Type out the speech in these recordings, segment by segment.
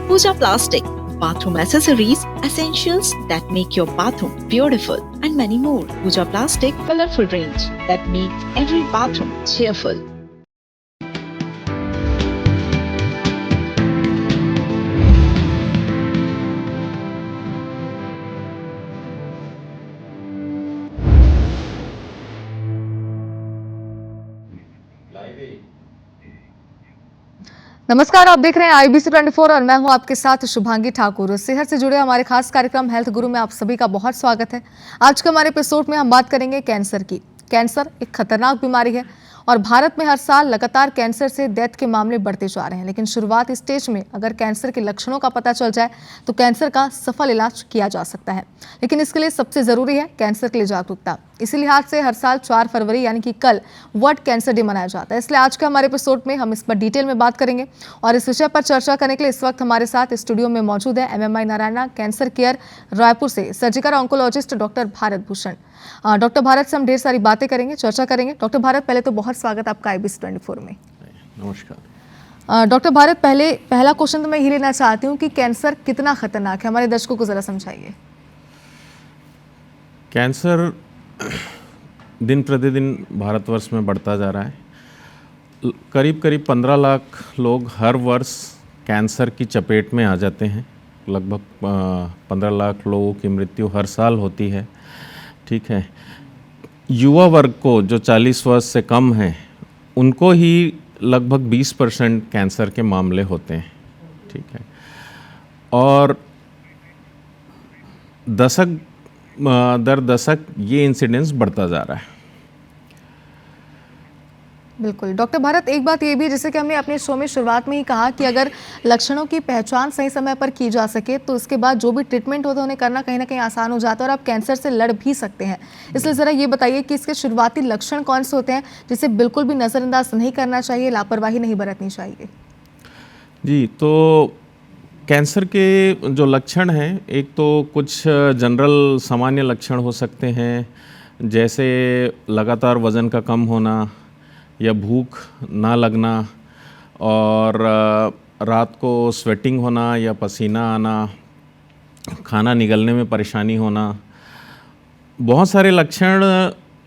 Pooja Plastic, bathroom accessories, essentials that make your bathroom beautiful, and many more. Pooja Plastic, colorful range that makes every bathroom cheerful. नमस्कार, आप देख रहे हैं IBC 24 और मैं हूं आपके साथ शुभांगी ठाकुर। सेहत से जुड़े हमारे खास कार्यक्रम हेल्थ गुरु में आप सभी का बहुत स्वागत है। आज के हमारे एपिसोड में हम बात करेंगे कैंसर की। कैंसर एक खतरनाक बीमारी है और भारत में हर साल लगातार कैंसर से डेथ के मामले बढ़ते जा रहे हैं। लेकिन शुरुआत स्टेज में अगर कैंसर के लक्षणों का पता चल जाए तो कैंसर का सफल इलाज किया जा सकता है। लेकिन इसके लिए सबसे जरूरी है कैंसर के लिए जागरूकता। इसी लिहाज से हर साल 4 फरवरी यानी कि कल वर्ल्ड कैंसर डे मनाया जाता है। इसलिए आज के हमारे एपिसोड में हम इस पर डिटेल में बात करेंगे और इस विषय पर चर्चा करने के लिए इस वक्त हमारे साथ स्टूडियो में मौजूद है MMI Narayana cancer care Raipur से surgical oncologist doctor Bharat Bhushan. Doctor Bharat से हम ढेर सारी बातें करेंगे, चर्चा करेंगे। डॉक्टर भारत, पहले तो बहुत स्वागत आपका IBC 24 में। नमस्कार डॉक्टर भारत, पहला क्वेश्चन तो मैं ही लेना चाहती हूँ कि कैंसर कितना खतरनाक है, हमारे दर्शकों को जरा समझाइए। कैंसर दिन प्रतिदिन भारतवर्ष में बढ़ता जा रहा है। करीब 15 लाख लोग हर वर्ष कैंसर की चपेट में आ जाते हैं। लगभग 15 लाख लोगों की मृत्यु हर साल होती है। ठीक है, युवा वर्ग को जो 40 वर्ष से कम हैं उनको ही लगभग 20% कैंसर के मामले होते हैं। ठीक है, और दशक दर दशक ये इंसिडेंस बढ़ता जा रहा है। बिल्कुल डॉक्टर भारत, एक बात ये भी, जैसे कि हमने अपने शो में शुरुआत में ही कहा कि अगर लक्षणों की पहचान सही समय पर की जा सके तो उसके बाद जो भी ट्रीटमेंट होता है उन्हें करना कहीं ना कहीं आसान हो जाता है और आप कैंसर से लड़ भी सकते हैं। इसलिए ज़रा ये बताइए कि इसके शुरुआती लक्षण कौन से होते हैं जिसे बिल्कुल भी नज़रअंदाज नहीं करना चाहिए, लापरवाही नहीं बरतनी चाहिए। जी, तो कैंसर के जो लक्षण हैं, एक तो कुछ जनरल सामान्य लक्षण हो सकते हैं, जैसे लगातार वज़न का कम होना या भूख ना लगना और रात को स्वेटिंग होना या पसीना आना, खाना निगलने में परेशानी होना। बहुत सारे लक्षण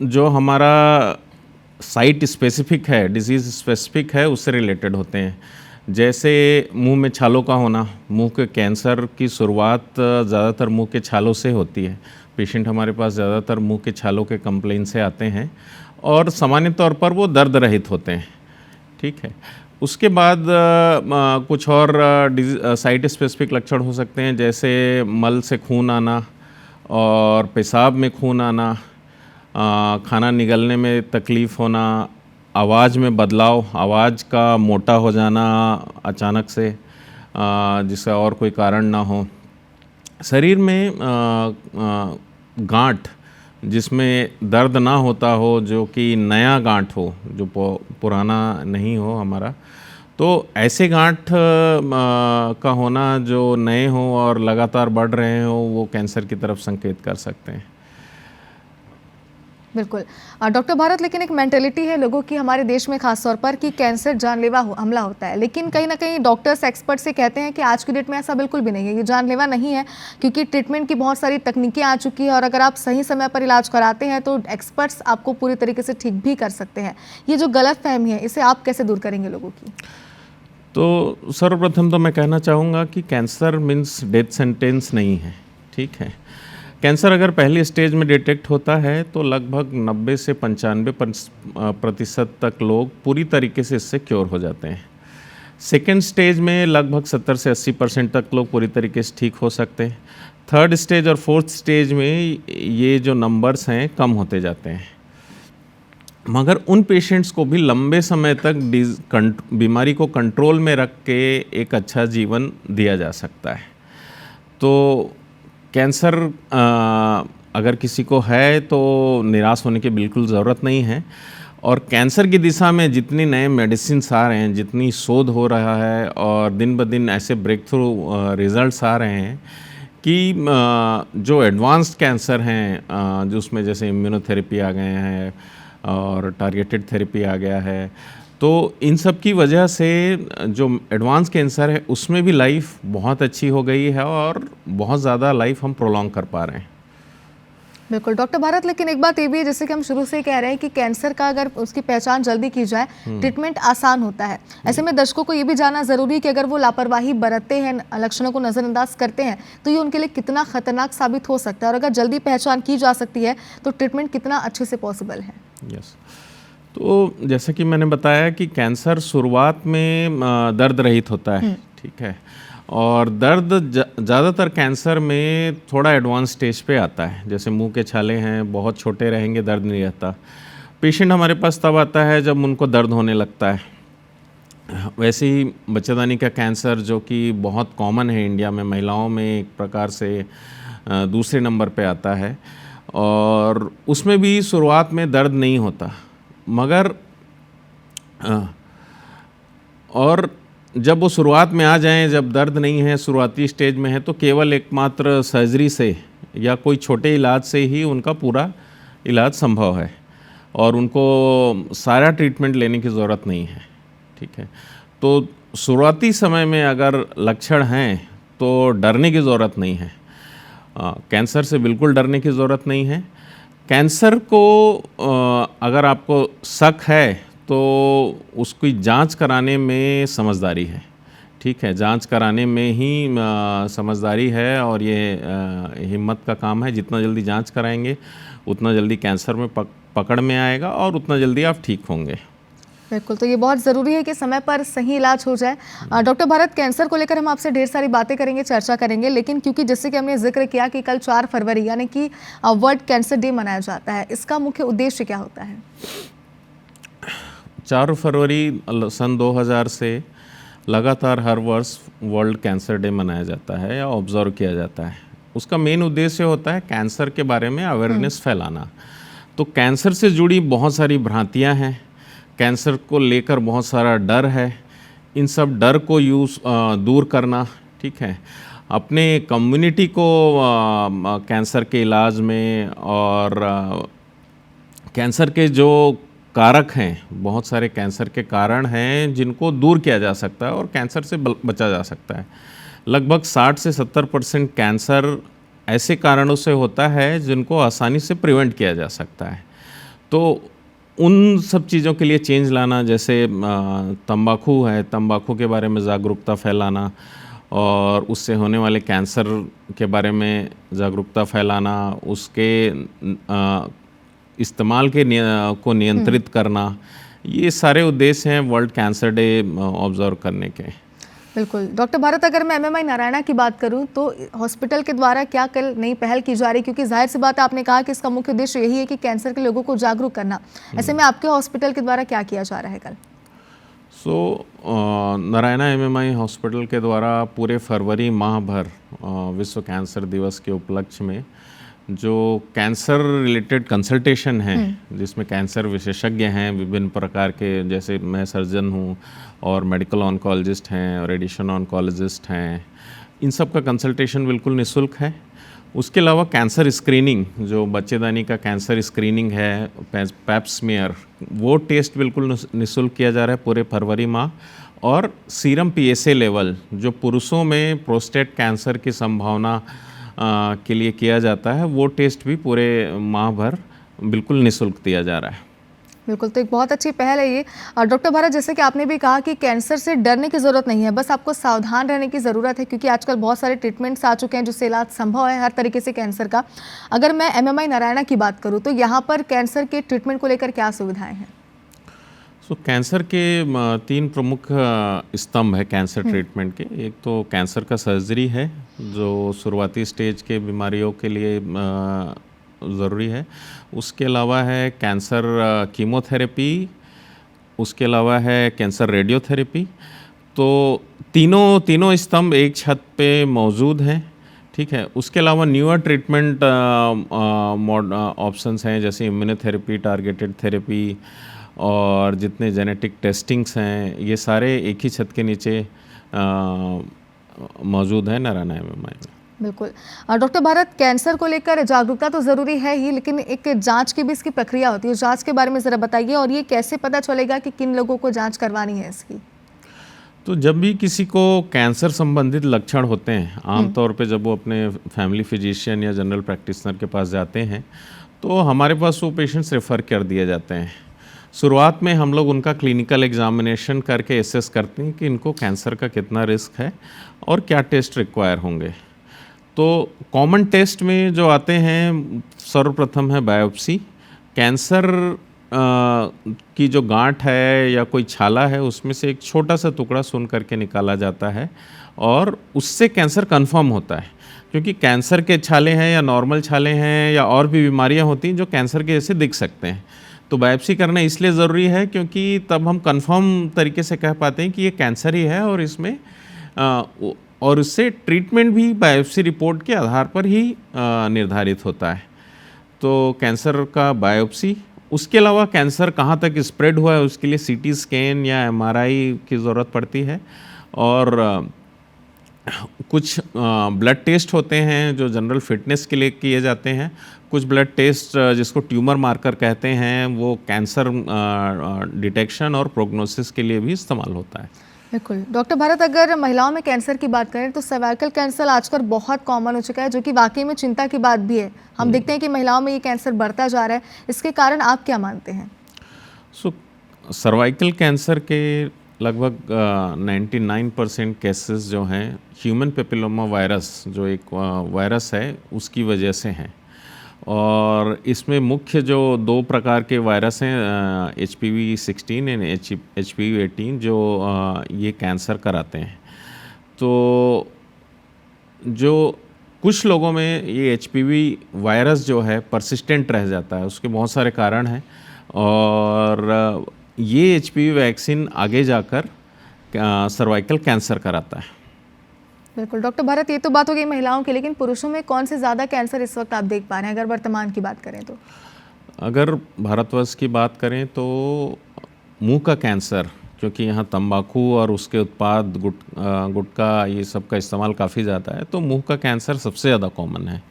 जो हमारा साइट स्पेसिफिक है, डिजीज़ स्पेसिफिक है, उससे रिलेटेड होते हैं। जैसे मुंह में छालों का होना। मुंह के कैंसर की शुरुआत ज़्यादातर मुंह के छालों से होती है। पेशेंट हमारे पास ज़्यादातर मुंह के छालों के कंप्लेन से आते हैं और सामान्य तौर पर वो दर्द रहित होते हैं। ठीक है, उसके बाद कुछ और साइट स्पेसिफिक लक्षण हो सकते हैं, जैसे मल से खून आना और पेशाब में खून आना, खाना निगलने में तकलीफ़ होना, आवाज़ में बदलाव, आवाज़ का मोटा हो जाना अचानक से जिसका और कोई कारण ना हो, शरीर में गांठ जिसमें दर्द ना होता हो, जो कि नया गांठ हो, जो पुराना नहीं हो हमारा, तो ऐसे गांठ का होना जो नए हों और लगातार बढ़ रहे हों, वो कैंसर की तरफ संकेत कर सकते हैं। बिल्कुल डॉक्टर भारत, लेकिन एक मेंटेलिटी है लोगों की हमारे देश में खास तौर पर कि कैंसर जानलेवा हमला होता है। लेकिन कहीं ना कहीं डॉक्टर्स एक्सपर्ट से कहते हैं कि आज की डेट में ऐसा बिल्कुल भी नहीं है, ये जानलेवा नहीं है, क्योंकि ट्रीटमेंट की बहुत सारी तकनीकें आ चुकी है और अगर आप सही समय पर इलाज कराते हैं तो एक्सपर्ट्स आपको पूरी तरीके से ठीक भी कर सकते हैं। ये जो गलत फहमी है, इसे आप कैसे दूर करेंगे लोगों की? तो सर्वप्रथम तो मैं कहना चाहूँगा कि कैंसर मीन्स डेथ सेंटेंस नहीं है। ठीक है, कैंसर अगर पहली स्टेज में डिटेक्ट होता है तो लगभग 90 से 95% तक लोग पूरी तरीके से इससे क्योर हो जाते हैं। सेकेंड स्टेज में लगभग 70 से 80% तक लोग पूरी तरीके से ठीक हो सकते हैं। थर्ड स्टेज और फोर्थ स्टेज में ये जो नंबर्स हैं कम होते जाते हैं, मगर उन पेशेंट्स को भी लंबे समय तक बीमारी को कंट्रोल में रख के एक अच्छा जीवन दिया जा सकता है। तो कैंसर अगर किसी को है तो निराश होने की बिल्कुल ज़रूरत नहीं है, और कैंसर की दिशा में जितनी नए मेडिसिन्स आ रहे हैं, जितनी शोध हो रहा है और दिन ब दिन ऐसे ब्रेक थ्रू रिजल्ट्स आ रहे हैं कि जो एडवांस्ड कैंसर हैं, जो उसमें जैसे इम्यूनोथेरेपी आ गए हैं और टारगेटेड थेरेपी आ गया है, तो इन सब की वजह से जो एडवांस कैंसर है उसमें भी लाइफ बहुत अच्छी हो गई है और बहुत ज़्यादा लाइफ हम प्रोलॉन्ग कर पा रहे हैं। बिल्कुल डॉक्टर भारत, लेकिन एक बात ये भी है, जैसे कि हम शुरू से ही कह रहे हैं कि कैंसर का अगर उसकी पहचान जल्दी की जाए ट्रीटमेंट आसान होता है। ऐसे में दर्शकों को ये भी जानना जरूरी है कि अगर वो लापरवाही बरतते हैं, लक्षणों को नज़रअंदाज करते हैं, तो ये उनके लिए कितना खतरनाक साबित हो सकता है, और अगर जल्दी पहचान की जा सकती है तो ट्रीटमेंट कितना अच्छे से पॉसिबल है। यस, तो जैसा कि मैंने बताया कि कैंसर शुरुआत में दर्द रहित होता है, ठीक है, और दर्द ज़्यादातर कैंसर में थोड़ा एडवांस स्टेज पे आता है। जैसे मुंह के छाले हैं, बहुत छोटे रहेंगे, दर्द नहीं रहता। पेशेंट हमारे पास तब आता है जब उनको दर्द होने लगता है। वैसे ही बच्चेदानी का कैंसर, जो कि बहुत कॉमन है इंडिया में, महिलाओं में एक प्रकार से दूसरे नंबर पे आता है, और उसमें भी शुरुआत में दर्द नहीं होता, मगर और जब वो शुरुआत में आ जाएं, जब दर्द नहीं है, शुरुआती स्टेज में है, तो केवल एकमात्र सर्जरी से या कोई छोटे इलाज से ही उनका पूरा इलाज संभव है, और उनको सारा ट्रीटमेंट लेने की ज़रूरत नहीं है, ठीक है। तो शुरुआती समय में अगर लक्षण हैं तो डरने की ज़रूरत नहीं है। कैंसर से बिल्कुल डरने की ज़रूरत नहीं है। कैंसर को अगर आपको शक है तो उसकी जांच कराने में समझदारी है, ठीक है, जांच कराने में ही समझदारी है, और ये हिम्मत का काम है। जितना जल्दी जांच कराएंगे उतना जल्दी कैंसर में पकड़ में आएगा और उतना जल्दी आप ठीक होंगे। बिल्कुल, तो ये बहुत ज़रूरी है कि समय पर सही इलाज हो जाए। डॉक्टर भारत, कैंसर को लेकर हम आपसे ढेर सारी बातें करेंगे, चर्चा करेंगे, लेकिन क्योंकि जैसे कि हमने जिक्र किया कि कल 4 फरवरी यानी कि वर्ल्ड कैंसर डे मनाया जाता है, इसका मुख्य उद्देश्य क्या होता है? 4 फरवरी सन 2000 से लगातार हर वर्ष वर्ल्ड कैंसर डे मनाया जाता है या ऑब्जर्व किया जाता है। उसका मेन उद्देश्य होता है कैंसर के बारे में अवेयरनेस फैलाना। तो कैंसर से जुड़ी बहुत सारी भ्रांतियां हैं, कैंसर को लेकर बहुत सारा डर है, इन सब डर को दूर करना, ठीक है, अपने कम्युनिटी को कैंसर के इलाज में, और कैंसर के जो कारक हैं, बहुत सारे कैंसर के कारण हैं जिनको दूर किया जा सकता है और कैंसर से बचा जा सकता है। लगभग 60 से 70% कैंसर ऐसे कारणों से होता है जिनको आसानी से प्रिवेंट किया जा सकता है। तो उन सब चीज़ों के लिए चेंज लाना, जैसे तंबाकू है, तंबाकू के बारे में जागरूकता फैलाना, और उससे होने वाले कैंसर के बारे में जागरूकता फैलाना, उसके इस्तेमाल को नियंत्रित करना, ये सारे उद्देश्य हैं वर्ल्ड कैंसर डे ऑब्जर्व करने के। बिल्कुल डॉक्टर भारत, अगर मैं एमएमआई नारायणा की बात करूं तो हॉस्पिटल के द्वारा क्या कल नई पहल की जा रही, क्योंकि जाहिर सी बात है, आपने कहा कि इसका मुख्य उद्देश्य यही है कि कैंसर के लोगों को जागरूक करना। ऐसे में आपके हॉस्पिटल के द्वारा क्या किया जा रहा है कल? नारायणा एमएमआई हॉस्पिटल के द्वारा पूरे फरवरी माह भर विश्व कैंसर दिवस के उपलक्ष्य में जो कैंसर रिलेटेड कंसल्टेशन है, जिसमें कैंसर विशेषज्ञ हैं विभिन्न प्रकार के, जैसे मैं सर्जन हूँ और मेडिकल ऑन्कोलॉजिस्ट हैं और रेडिएशन ऑन्कोलॉजिस्ट हैं, इन सब का कंसल्टेशन बिल्कुल निःशुल्क है। उसके अलावा कैंसर स्क्रीनिंग, जो बच्चेदानी का कैंसर स्क्रीनिंग है, पैप स्मीयर, वो टेस्ट बिल्कुल निःशुल्क किया जा रहा है पूरे फरवरी माह। और सीरम पीएसए लेवल, जो पुरुषों में प्रोस्टेट कैंसर की संभावना के लिए किया जाता है, वो टेस्ट भी पूरे माह भर बिल्कुल निःशुल्क दिया जा रहा है। बिल्कुल, तो एक बहुत अच्छी पहल है ये। डॉक्टर भारत, जैसे कि आपने भी कहा कि कैंसर से डरने की ज़रूरत नहीं है, बस आपको सावधान रहने की ज़रूरत है, क्योंकि आजकल बहुत सारे ट्रीटमेंट्स आ चुके हैं जिससे इलाज संभव है हर तरीके से कैंसर का। अगर मैं एमएमआई नारायणा की बात करूँ तो यहाँ पर कैंसर के ट्रीटमेंट को लेकर क्या सुविधाएँ हैं? कैंसर के 3 प्रमुख स्तंभ है कैंसर ट्रीटमेंट के। एक तो कैंसर का सर्जरी है, जो शुरुआती स्टेज के बीमारियों के लिए ज़रूरी है। उसके अलावा है कैंसर कीमोथेरेपी, उसके अलावा है कैंसर रेडियोथेरेपी। तो तीनों स्तंभ एक छत पे मौजूद हैं, ठीक है। उसके अलावा न्यूअर ट्रीटमेंट ऑप्शंस हैं, जैसे इम्यूनोथेरेपी, टारगेटेड थेरेपी, और जितने जेनेटिक टेस्टिंग्स हैं, ये सारे एक ही छत के नीचे मौजूद है नारायणा एमएमआई में। बिल्कुल। डॉक्टर भारत, कैंसर को लेकर जागरूकता तो ज़रूरी है ही, लेकिन एक जांच की भी इसकी प्रक्रिया होती है। जांच के बारे में ज़रा बताइए, और ये कैसे पता चलेगा कि किन लोगों को जांच करवानी है इसकी? तो जब भी किसी को कैंसर संबंधित लक्षण होते हैं, आमतौर पे जब वो अपने फैमिली फिजिशियन या जनरल प्रैक्टिशनर के पास जाते हैं, तो हमारे पास वो पेशेंट्स रेफ़र कर दिए जाते हैं। शुरुआत में हम लोग उनका क्लिनिकल एग्जामिनेशन करके एसेस करते हैं कि इनको कैंसर का कितना रिस्क है और क्या टेस्ट रिक्वायर होंगे। तो कॉमन टेस्ट में जो आते हैं, सर्वप्रथम है बायोप्सी। कैंसर की जो गांठ है या कोई छाला है, उसमें से एक छोटा सा टुकड़ा सुन करके निकाला जाता है और उससे कैंसर कंफर्म होता है। क्योंकि कैंसर के छाले हैं या नॉर्मल छाले हैं या और भी बीमारियां होती हैं जो कैंसर के जैसे दिख सकते हैं। तो बायोप्सी करना इसलिए ज़रूरी है क्योंकि तब हम कंफर्म तरीके से कह पाते हैं कि ये कैंसर ही है, और इसमें और उससे ट्रीटमेंट भी बायोप्सी रिपोर्ट के आधार पर ही निर्धारित होता है। तो कैंसर का बायोप्सी, उसके अलावा कैंसर कहाँ तक स्प्रेड हुआ है उसके लिए सीटी स्कैन या एमआरआई की ज़रूरत पड़ती है, और कुछ ब्लड टेस्ट होते हैं जो जनरल फिटनेस के लिए किए जाते हैं। कुछ ब्लड टेस्ट जिसको ट्यूमर मार्कर कहते हैं, वो कैंसर डिटेक्शन और प्रोग्नोसिस के लिए भी इस्तेमाल होता है। बिल्कुल। डॉक्टर भारत, अगर महिलाओं में कैंसर की बात करें तो सर्वाइकल कैंसर आजकल बहुत कॉमन हो चुका है, जो कि वाकई में चिंता की बात भी है। हम देखते हैं कि महिलाओं में ये कैंसर बढ़ता जा रहा है। इसके कारण आप क्या मानते हैं? सर्वाइकल कैंसर के लगभग 99% केसेस जो हैं ह्यूमन पेपिलोमा वायरस, जो एक वायरस है, उसकी वजह से हैं। और इसमें मुख्य जो 2 प्रकार के वायरस हैं, HPV-16 एंड HPV-18, जो ये कैंसर कराते हैं। तो जो कुछ लोगों में ये HPV वायरस जो है परसिस्टेंट रह जाता है, उसके बहुत सारे कारण हैं, और ये HPV वैक्सीन आगे जाकर सर्वाइकल कैंसर कराता है। बिल्कुल। डॉक्टर भारत, ये तो बात हो गई महिलाओं की, लेकिन पुरुषों में कौन से ज़्यादा कैंसर इस वक्त आप देख पा रहे हैं, अगर वर्तमान की बात करें तो? अगर भारतवर्ष की बात करें तो मुंह का कैंसर, क्योंकि यहाँ तंबाकू और उसके उत्पाद गुटखा ये सब का इस्तेमाल काफ़ी ज़्यादा है, तो मुंह का कैंसर सबसे ज़्यादा कॉमन है।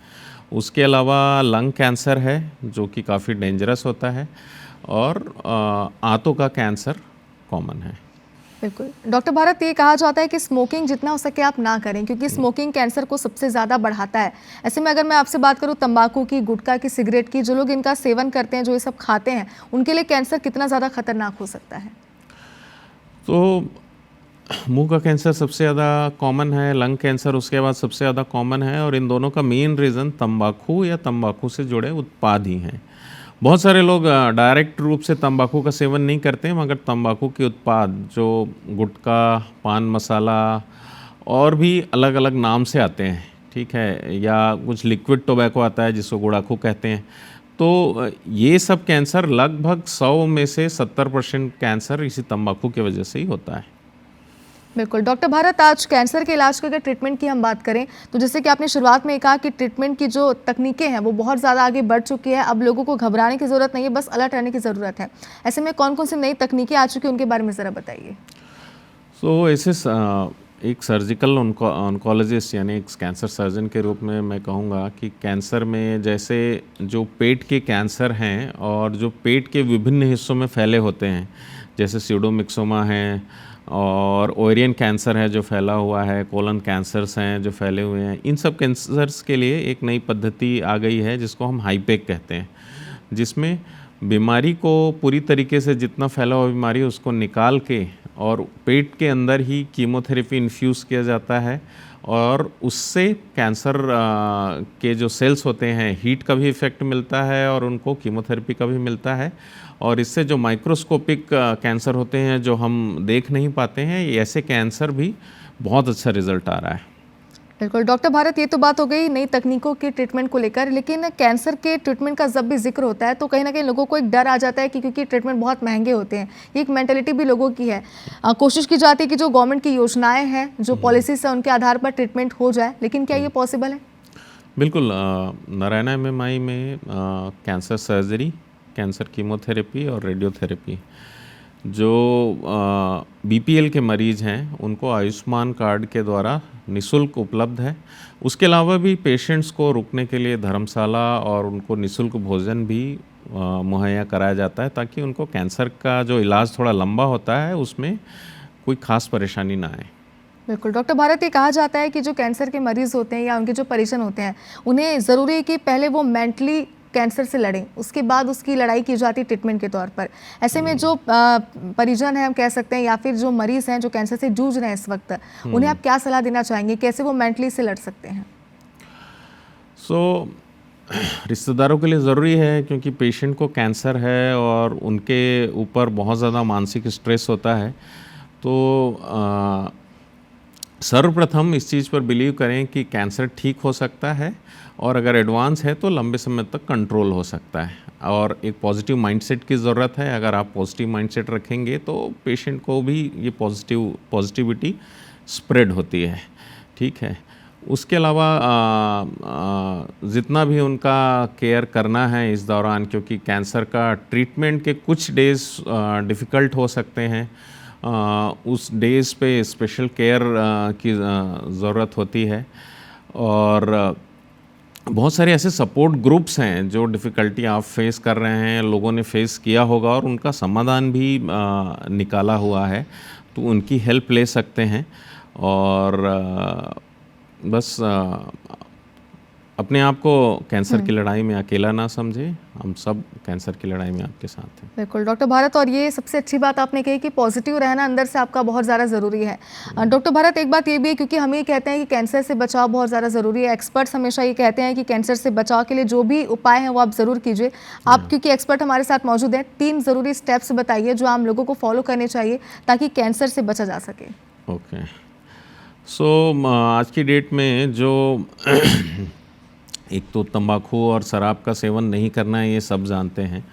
उसके अलावा लंग कैंसर है जो कि काफ़ी डेंजरस होता है, और आंतों का कैंसर कॉमन है। बिल्कुल। डॉक्टर भारत, ये कहा जाता है कि स्मोकिंग जितना हो सके आप ना करें, क्योंकि स्मोकिंग कैंसर को सबसे ज़्यादा बढ़ाता है। ऐसे में अगर मैं आपसे बात करूं तंबाकू की, गुटखा की, सिगरेट की, जो लोग इनका सेवन करते हैं, जो ये सब खाते हैं, उनके लिए कैंसर कितना ज़्यादा खतरनाक हो सकता है? तो मुंह का कैंसर सबसे ज़्यादा कॉमन है, लंग कैंसर उसके बाद सबसे ज़्यादा कॉमन है, और इन दोनों का मेन रीज़न तंबाकू या तंबाकू से जुड़े उत्पाद ही हैं। बहुत सारे लोग डायरेक्ट रूप से तंबाकू का सेवन नहीं करते हैं, मगर तंबाकू के उत्पाद जो गुटखा, पान मसाला और भी अलग अलग नाम से आते हैं, ठीक है, या कुछ लिक्विड टोबैको आता है जिसको गुड़ाखू कहते हैं। तो ये सब कैंसर, लगभग 100 में से 70% कैंसर इसी तंबाकू की वजह से ही होता है। बिल्कुल। डॉक्टर भारत, आज कैंसर के इलाज की अगर ट्रीटमेंट की हम बात करें तो जैसे कि आपने शुरुआत में कहा कि ट्रीटमेंट की जो तकनीकें हैं वो बहुत ज़्यादा आगे बढ़ चुकी है। अब लोगों को घबराने की ज़रूरत नहीं है, बस अलर्ट रहने की ज़रूरत है। ऐसे में कौन कौन सी नई तकनीकें आ चुकी हैं, उनके बारे में ज़रा बताइए। ऐसे एक सर्जिकल ऑन्कोलॉजिस्ट यानी एक कैंसर सर्जन के रूप में मैं कहूँगा कि कैंसर में जैसे जो पेट के कैंसर हैं और जो पेट के विभिन्न हिस्सों में फैले होते हैं, जैसे स्यूडोमिक्सोमा है, और ओवेरियन कैंसर है जो फैला हुआ है, कोलन कैंसर्स हैं जो फैले हुए हैं, इन सब कैंसर्स के लिए एक नई पद्धति आ गई है जिसको हम हाईपेक कहते हैं, जिसमें बीमारी को पूरी तरीके से, जितना फैला हुआ बीमारी है उसको निकाल के और पेट के अंदर ही कीमोथेरेपी इन्फ्यूज़ किया जाता है, और उससे कैंसर के जो सेल्स होते हैं, हीट का भी इफ़ेक्ट मिलता है और उनको कीमोथेरेपी का भी मिलता है, और इससे जो माइक्रोस्कोपिक कैंसर होते हैं जो हम देख नहीं पाते हैं, ऐसे कैंसर भी बहुत अच्छा रिजल्ट आ रहा है। बिल्कुल। डॉक्टर भारत, ये तो बात हो गई नई तकनीकों के ट्रीटमेंट को लेकर, लेकिन कैंसर के ट्रीटमेंट का जब भी जिक्र होता है तो कहीं ना कहीं लोगों को एक डर आ जाता है कि क्योंकि ट्रीटमेंट बहुत महंगे होते हैं। ये एक मेंटेलिटी भी लोगों की है। कोशिश की जाती है कि जो गवर्नमेंट की योजनाएं हैं, जो पॉलिसीज है, उनके आधार पर ट्रीटमेंट हो जाए, लेकिन क्या ये पॉसिबल है? बिल्कुल। नारायणा MMI में कैंसर सर्जरी, कैंसर कीमोथेरेपी और रेडियोथेरेपी, जो बीपीएल के मरीज़ हैं उनको आयुष्मान कार्ड के द्वारा निःशुल्क उपलब्ध है। उसके अलावा भी पेशेंट्स को रुकने के लिए धर्मशाला और उनको निःशुल्क भोजन भी मुहैया कराया जाता है, ताकि उनको कैंसर का जो इलाज थोड़ा लंबा होता है उसमें कोई ख़ास परेशानी ना आए। बिल्कुल डॉक्टर भारत, ये कहा जाता है कि जो कैंसर के मरीज़ होते हैं या उनके जो परिजन होते हैं, उन्हें ज़रूरी है कि पहले वो मेंटली कैंसर से लड़ें, उसके बाद उसकी लड़ाई की जाती है ट्रीटमेंट के तौर पर। ऐसे में जो परिजन हैं हम कह सकते हैं, या फिर जो मरीज़ हैं जो कैंसर से जूझ रहे हैं इस वक्त, उन्हें आप क्या सलाह देना चाहेंगे, कैसे वो मेंटली से लड़ सकते हैं? रिश्तेदारों के लिए ज़रूरी है, क्योंकि पेशेंट को कैंसर है और उनके ऊपर बहुत ज़्यादा मानसिक स्ट्रेस होता है। तो सर्वप्रथम इस चीज़ पर बिलीव करें कि कैंसर ठीक हो सकता है, और अगर एडवांस है तो लंबे समय तक कंट्रोल हो सकता है। और एक पॉजिटिव माइंडसेट की ज़रूरत है। अगर आप पॉजिटिव माइंडसेट रखेंगे तो पेशेंट को भी ये पॉजिटिविटी स्प्रेड होती है। ठीक है। उसके अलावा जितना भी उनका केयर करना है इस दौरान, क्योंकि कैंसर का ट्रीटमेंट के कुछ डेज़ डिफ़िकल्ट हो सकते हैं, उस डेज़ पे स्पेशल केयर की ज़रूरत होती है। और बहुत सारे ऐसे सपोर्ट ग्रुप्स हैं जो डिफ़िकल्टी आप फेस कर रहे हैं, लोगों ने फेस किया होगा और उनका समाधान भी निकाला हुआ है, तो उनकी हेल्प ले सकते हैं। और बस अपने आप को कैंसर की लड़ाई में अकेला ना समझें, हम सब कैंसर की लड़ाई में आपके साथ हैं। बिल्कुल डॉक्टर भारत, और ये सबसे अच्छी बात आपने कही कि पॉजिटिव रहना अंदर से आपका बहुत ज़्यादा ज़रूरी है। डॉक्टर भारत, एक बात ये भी है, क्योंकि हम ये कहते हैं कि कैंसर से बचाव बहुत ज़्यादा ज़रूरी है, एक्सपर्ट्स हमेशा ये कहते हैं कि कैंसर से बचाव के लिए जो भी उपाय हैं वो आप ज़रूर कीजिए। आप क्योंकि एक्सपर्ट हमारे साथ मौजूद हैं, 3 ज़रूरी स्टेप्स बताइए जो आम लोगों को फॉलो करने चाहिए ताकि कैंसर से बचा जा सके। ओके। आज की डेट में जो एक तो तंबाकू और शराब का सेवन नहीं करना है, ये सब जानते हैं।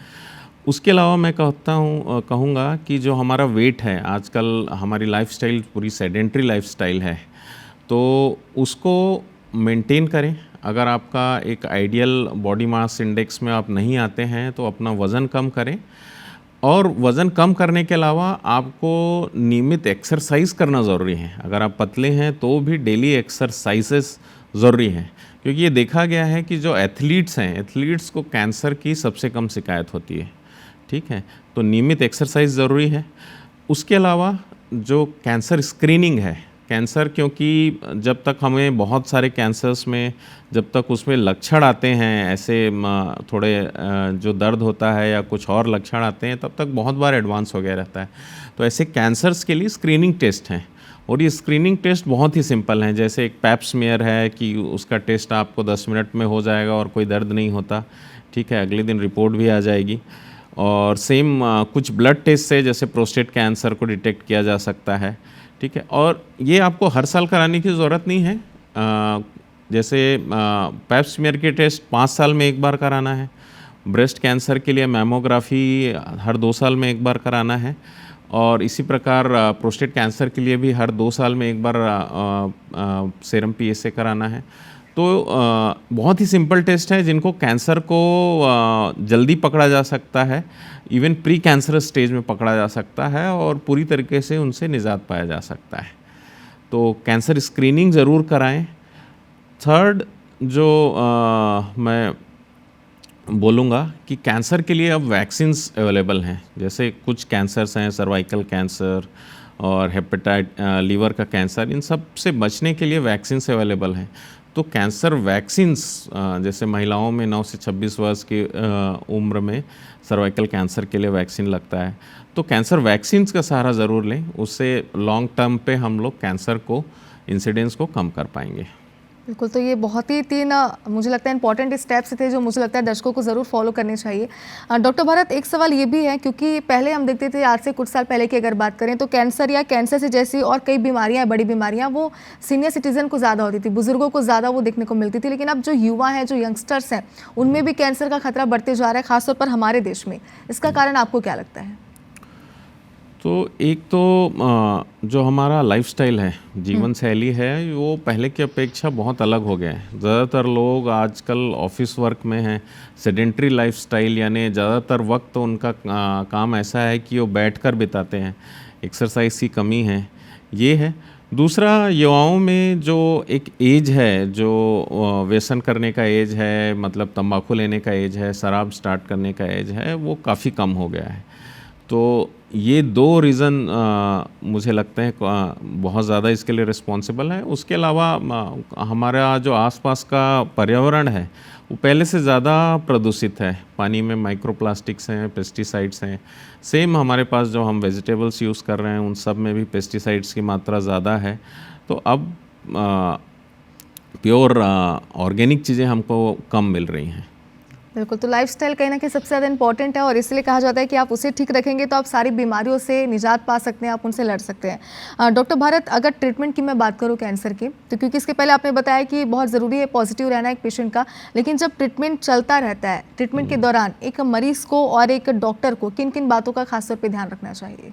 उसके अलावा मैं कहूँगा कि जो हमारा वेट है, आजकल हमारी लाइफस्टाइल पूरी सेडेंट्री लाइफस्टाइल है, तो उसको मेंटेन करें। अगर आपका एक आइडियल बॉडी मास इंडेक्स में आप नहीं आते हैं तो अपना वज़न कम करें, और वज़न कम करने के अलावा आपको नियमित एक्सरसाइज करना ज़रूरी है। अगर आप पतले हैं तो भी डेली एक्सरसाइजेस ज़रूरी हैं, क्योंकि ये देखा गया है कि जो एथलीट्स हैं, एथलीट्स को कैंसर की सबसे कम शिकायत होती है। ठीक है, तो नियमित एक्सरसाइज ज़रूरी है। उसके अलावा जो कैंसर स्क्रीनिंग है, कैंसर, क्योंकि जब तक हमें बहुत सारे कैंसर्स में जब तक उसमें लक्षण आते हैं, ऐसे थोड़े जो दर्द होता है या कुछ और लक्षण आते हैं, तब तक बहुत बार एडवांस हो गया रहता है। तो ऐसे कैंसर्स के लिए स्क्रीनिंग टेस्ट हैं, और ये स्क्रीनिंग टेस्ट बहुत ही सिंपल हैं। जैसे एक पैप स्मीयर है कि उसका टेस्ट आपको 10 मिनट में हो जाएगा और कोई दर्द नहीं होता। ठीक है, अगले दिन रिपोर्ट भी आ जाएगी। और सेम कुछ ब्लड टेस्ट से जैसे प्रोस्टेट कैंसर को डिटेक्ट किया जा सकता है। ठीक है, और ये आपको हर साल कराने की ज़रूरत नहीं है। जैसे पैप स्मीयर के टेस्ट 5 साल में एक बार कराना है। ब्रेस्ट कैंसर के लिए मैमोग्राफी हर 2 साल में एक बार कराना है, और इसी प्रकार प्रोस्टेट कैंसर के लिए भी हर 2 साल में एक बार सीरम PSA कराना है। तो बहुत ही सिंपल टेस्ट है जिनको कैंसर को जल्दी पकड़ा जा सकता है, इवन प्री कैंसरस स्टेज में पकड़ा जा सकता है, और पूरी तरीके से उनसे निजात पाया जा सकता है। तो कैंसर स्क्रीनिंग ज़रूर कराएं। थर्ड जो मैं बोलूँगा कि कैंसर के लिए अब वैक्सीन्स अवेलेबल हैं। जैसे कुछ कैंसर्स हैं, सर्वाइकल कैंसर और लीवर का कैंसर, इन सब से बचने के लिए वैक्सीन्स अवेलेबल हैं। तो कैंसर वैक्सीन्स, जैसे महिलाओं में 9 से 26 वर्ष की उम्र में सर्वाइकल कैंसर के लिए वैक्सीन लगता है, तो कैंसर वैक्सीन्स का सहारा ज़रूर लें। उससे लॉन्ग टर्म पे हम लोग कैंसर को, इंसिडेंस को कम कर पाएंगे। बिल्कुल, तो ये बहुत ही 3 मुझे लगता है इंपॉर्टेंट स्टेप्स थे जो मुझे लगता है दर्शकों को ज़रूर फॉलो करने चाहिए। डॉक्टर भारत, एक सवाल ये भी है, क्योंकि पहले हम देखते थे, आज से कुछ साल पहले की अगर बात करें, तो कैंसर या कैंसर से जैसी और कई बीमारियां, बड़ी बीमारियां, वो सीनियर सिटीज़न को ज़्यादा होती थी, बुजुर्गों को ज़्यादा वो देखने को मिलती थी। लेकिन अब जो युवा हैं, जो यंगस्टर्स हैं, उनमें भी कैंसर का खतरा बढ़ते जा रहा है, खासतौर पर हमारे देश में। इसका कारण आपको क्या लगता है? तो एक तो जो हमारा लाइफस्टाइल है, जीवन शैली है, वो पहले की अपेक्षा बहुत अलग हो गया है। ज़्यादातर लोग आजकल ऑफिस वर्क में हैं, सेडेंट्री लाइफस्टाइल, यानी ज़्यादातर वक्त तो उनका काम ऐसा है कि वो बैठकर बिताते हैं, एक्सरसाइज की कमी है, ये है। दूसरा, युवाओं में जो एक एज है, जो व्यसन करने का एज है, मतलब तंबाकू लेने का एज है, शराब स्टार्ट करने का एज है, वो काफ़ी कम हो गया है। तो ये दो रीज़न मुझे लगते हैं बहुत ज़्यादा इसके लिए रिस्पॉन्सिबल है। उसके अलावा हमारा जो आसपास का पर्यावरण है वो पहले से ज़्यादा प्रदूषित है। पानी में माइक्रोप्लास्टिक्स हैं, पेस्टिसाइड्स हैं। सेम हमारे पास जो हम वेजिटेबल्स यूज़ कर रहे हैं उन सब में भी पेस्टिसाइड्स की मात्रा ज़्यादा है। तो अब प्योर ऑर्गेनिक चीज़ें हमको कम मिल रही हैं। बिल्कुल, तो लाइफस्टाइल कहीं ना कहीं सबसे ज़्यादा इंपॉर्टेंट है और इसलिए कहा जाता है कि आप उसे ठीक रखेंगे तो आप सारी बीमारियों से निजात पा सकते हैं, आप उनसे लड़ सकते हैं। डॉक्टर भारत, अगर ट्रीटमेंट की मैं बात करूं कैंसर की, तो क्योंकि इसके पहले आपने बताया कि बहुत ज़रूरी है पॉजिटिव रहना एक पेशेंट का, लेकिन जब ट्रीटमेंट चलता रहता है, ट्रीटमेंट के दौरान एक मरीज़ को और एक डॉक्टर को किन किन बातों का खासतौर पर ध्यान रखना चाहिए?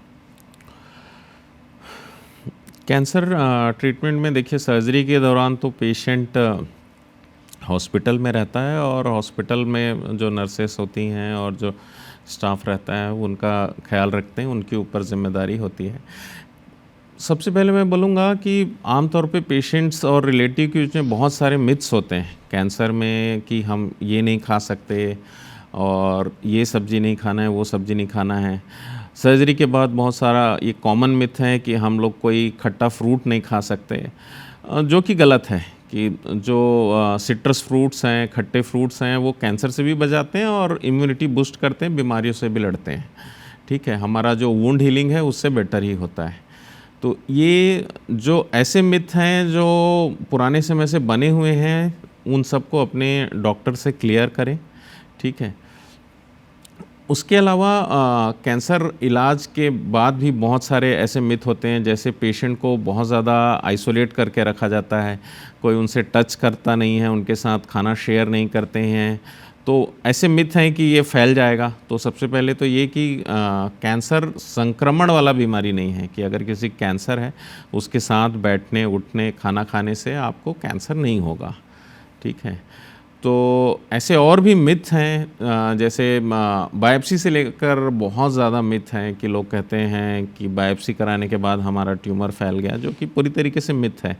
कैंसर ट्रीटमेंट में देखिए, सर्जरी के दौरान तो पेशेंट हॉस्पिटल में रहता है और हॉस्पिटल में जो नर्सेस होती हैं और जो स्टाफ रहता है उनका ख्याल रखते हैं, उनके ऊपर जिम्मेदारी होती है। सबसे पहले मैं बोलूँगा कि आमतौर पे पेशेंट्स और रिलेटिव के बीच में बहुत सारे मिथ्स होते हैं कैंसर में, कि हम ये नहीं खा सकते और ये सब्ज़ी नहीं खाना है, वो सब्ज़ी नहीं खाना है। सर्जरी के बाद बहुत सारा ये कॉमन मिथ है कि हम लोग कोई खट्टा फ्रूट नहीं खा सकते, जो कि गलत है। कि जो सिट्रस फ्रूट्स हैं, खट्टे फ्रूट्स हैं, वो कैंसर से भी बचाते हैं और इम्यूनिटी बूस्ट करते हैं, बीमारियों से भी लड़ते हैं। ठीक है, हमारा जो वुंड हीलिंग है उससे बेटर ही होता है। तो ये जो ऐसे मिथ हैं जो पुराने समय से बने हुए हैं, उन सबको अपने डॉक्टर से क्लियर करें। ठीक है, उसके अलावा कैंसर इलाज के बाद भी बहुत सारे ऐसे मिथ होते हैं, जैसे पेशेंट को बहुत ज़्यादा आइसोलेट करके रखा जाता है, कोई उनसे टच करता नहीं है, उनके साथ खाना शेयर नहीं करते हैं। तो ऐसे मिथ हैं कि ये फैल जाएगा। तो सबसे पहले तो ये कि कैंसर संक्रमण वाला बीमारी नहीं है, कि अगर किसी कैंसर है उसके साथ बैठने उठने खाना खाने से आपको कैंसर नहीं होगा। ठीक है, तो ऐसे और भी मिथ हैं, जैसे बायोप्सी से लेकर बहुत ज़्यादा मिथ हैं कि लोग कहते हैं कि बायोप्सी कराने के बाद हमारा ट्यूमर फैल गया, जो कि पूरी तरीके से मिथ है।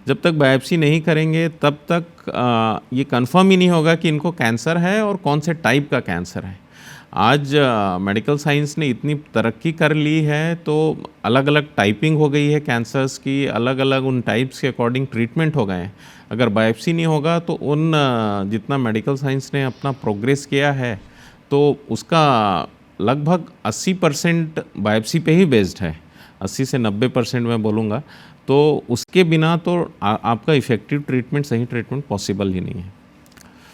जब तक बायोप्सी नहीं करेंगे तब तक ये कंफर्म ही नहीं होगा कि इनको कैंसर है और कौन से टाइप का कैंसर है। आज मेडिकल साइंस ने इतनी तरक्की कर ली है, तो अलग अलग टाइपिंग हो गई है कैंसर्स की, अलग अलग उन टाइप्स के अकॉर्डिंग ट्रीटमेंट हो गए हैं। अगर बायोप्सी नहीं होगा तो उन जितना मेडिकल साइंस ने अपना प्रोग्रेस किया है, तो उसका लगभग 80% बायोप्सी पे ही बेस्ड है, 80 से 90% मैं बोलूँगा। तो उसके बिना तो आपका इफ़ेक्टिव ट्रीटमेंट, सही ट्रीटमेंट पॉसिबल ही नहीं है।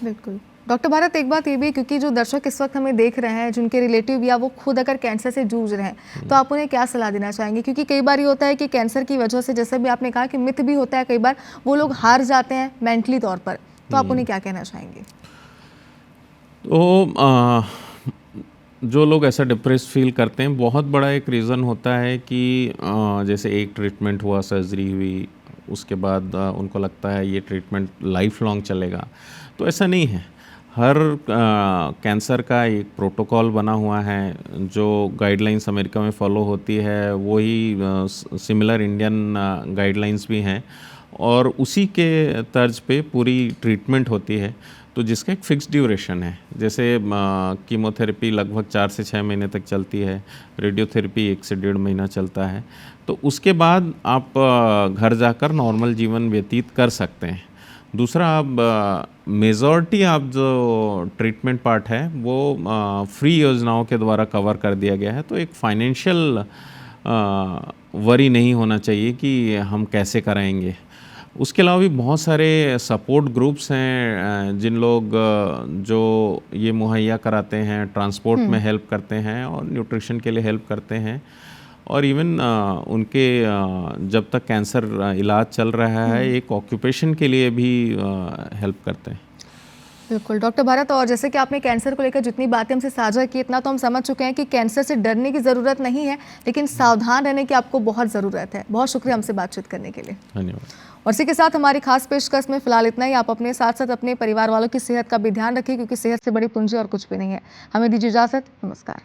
बिल्कुल। डॉक्टर भारत, एक बात ये भी, क्योंकि जो दर्शक इस वक्त हमें देख रहे हैं, जिनके रिलेटिव या वो खुद अगर कैंसर से जूझ रहे हैं, तो आप उन्हें क्या सलाह देना चाहेंगे? क्योंकि कई बार ये होता है कि कैंसर की वजह से, जैसे भी आपने कहा कि मिथ भी होता है, कई बार वो लोग हार जाते हैं मेंटली तौर पर, तो आप उन्हें क्या कहना चाहेंगे? तो जो लोग ऐसा डिप्रेस फील करते हैं, बहुत बड़ा एक रीज़न होता है कि जैसे एक ट्रीटमेंट हुआ, सर्जरी हुई, उसके बाद उनको लगता है ये ट्रीटमेंट लाइफ लॉन्ग चलेगा। तो ऐसा नहीं है। हर कैंसर का एक प्रोटोकॉल बना हुआ है, जो गाइडलाइंस अमेरिका में फॉलो होती है, वही सिमिलर इंडियन गाइडलाइंस भी हैं और उसी के तर्ज पे पूरी ट्रीटमेंट होती है। तो जिसका एक फ़िक्स ड्यूरेशन है, जैसे कीमोथेरेपी लगभग 4 से 6 महीने तक चलती है, रेडियोथेरेपी 1 से 1.5 महीना चलता है। तो उसके बाद आप घर जाकर नॉर्मल जीवन व्यतीत कर सकते हैं। दूसरा, आप मेजॉरिटी आप जो ट्रीटमेंट पार्ट है वो फ्री योजनाओं के द्वारा कवर कर दिया गया है। तो एक फाइनेंशियल वरी नहीं होना चाहिए कि हम कैसे कराएंगे। उसके अलावा भी बहुत सारे सपोर्ट ग्रुप्स हैं, जिन लोग जो ये मुहैया कराते हैं, ट्रांसपोर्ट में हेल्प करते हैं और न्यूट्रिशन के लिए हेल्प करते हैं, और इवन उनके जब तक कैंसर इलाज चल रहा है, एक ऑक्यूपेशन के लिए भी हेल्प करते हैं। बिल्कुल डॉक्टर भरत, और जैसे कि आपने कैंसर को लेकर जितनी बातें हमसे साझा की, इतना तो हम समझ चुके हैं कि कैंसर से डरने की ज़रूरत नहीं है, लेकिन सावधान रहने की आपको बहुत ज़रूरत है। बहुत शुक्रिया हमसे बातचीत करने के लिए। धन्यवाद। और इसी के साथ हमारी खास पेशकश में फिलहाल इतना ही। आप अपने साथ साथ अपने परिवार वालों की सेहत का भी ध्यान रखिए, क्योंकि सेहत से बड़ी पूंजी और कुछ भी नहीं है। हमें दीजिए इजाज़त। नमस्कार।